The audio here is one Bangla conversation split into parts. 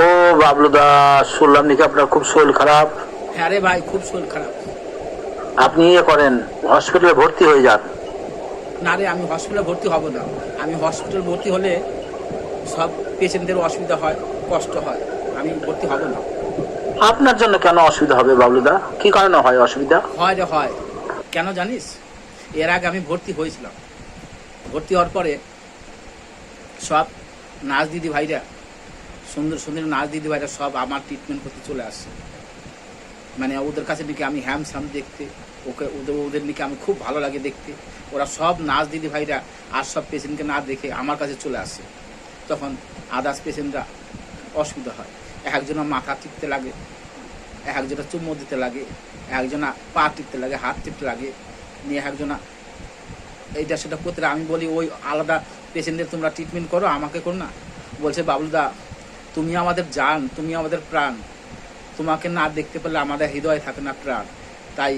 ও বাবলুদা, শুনলাম নাকি আপনার খুব শরীর খারাপ। হ্যাঁ রে ভাই, খুব শরীর খারাপ। আপনি করেন, হসপিটালে ভর্তি হয়ে যান। না রে, আমি হসপিটালে ভর্তি হব না। আমি হসপিটালে ভর্তি হলে সব পেশেন্টদের অসুবিধা হয়, কষ্ট হয়। আমি ভর্তি হব না। আপনার জন্য কেন অসুবিধা হবে বাবলুদা? কি কারণে হয় অসুবিধা? হয় রে হয়। কেন জানিস? এর আগে আমি ভর্তি হয়েছিলাম। ভর্তি হওয়ার পরে সব নার্স দিদি ভাইরা, সুন্দর সুন্দর নার্স দিদি ভাইরা সব আমার ট্রিটমেন্ট করতে চলে আসছে। মানে ওদের কাছে নাকি আমি হ্যামস্যাম দেখতে, ওদের নাকি আমি খুব ভালো লাগে দেখতে। ওরা সব নার্স দিদি ভাইরা আর সব পেশেন্টকে না দেখে আমার কাছে চলে আসে। তখন আদার্স পেশেন্টরা অসুবিধা হয়। একজনের মাথা টিপতে লাগে, একজনের চুম্বো দিতে লাগে, একজনা পা টিপতে লাগে, হাত টিপতে লাগে, নিয়ে একজনা এইটা সেটা করতে। আমি বলি ওই আলাদা পেশেন্টদের তোমরা ট্রিটমেন্ট করো, আমাকে করো না। বলছে বাবলুদা, তুমি আমাদের জান, তুমি আমাদের প্রাণ। তোমাকে না দেখতে পেলে আমাদের হৃদয় থাকে না, প্রাণ। তাই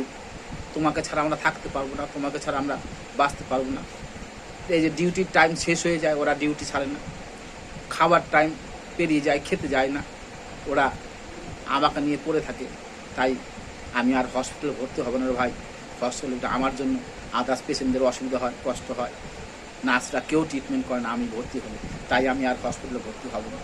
তোমাকে ছাড়া আমরা থাকতে পারবো না, তোমাকে ছাড়া আমরা বাঁচতে পারবো না। এই যে ডিউটির টাইম শেষ হয়ে যায়, ওরা ডিউটি ছাড়ে না। খাবার টাইম পেরিয়ে যায়, খেতে যায় না, ওরা আমাকে নিয়ে পড়ে থাকে। তাই আমি আর হসপিটালে ভর্তি হব না রে ভাই। হসপিটালটা আমার জন্য আদার্স পেশেন্টদের অসুবিধা হয়, কষ্ট হয়। নার্সরা কেউ ট্রিটমেন্ট করে না, আমি ভর্তি হলে। তাই আমি আর হসপিটালে ভর্তি হব না।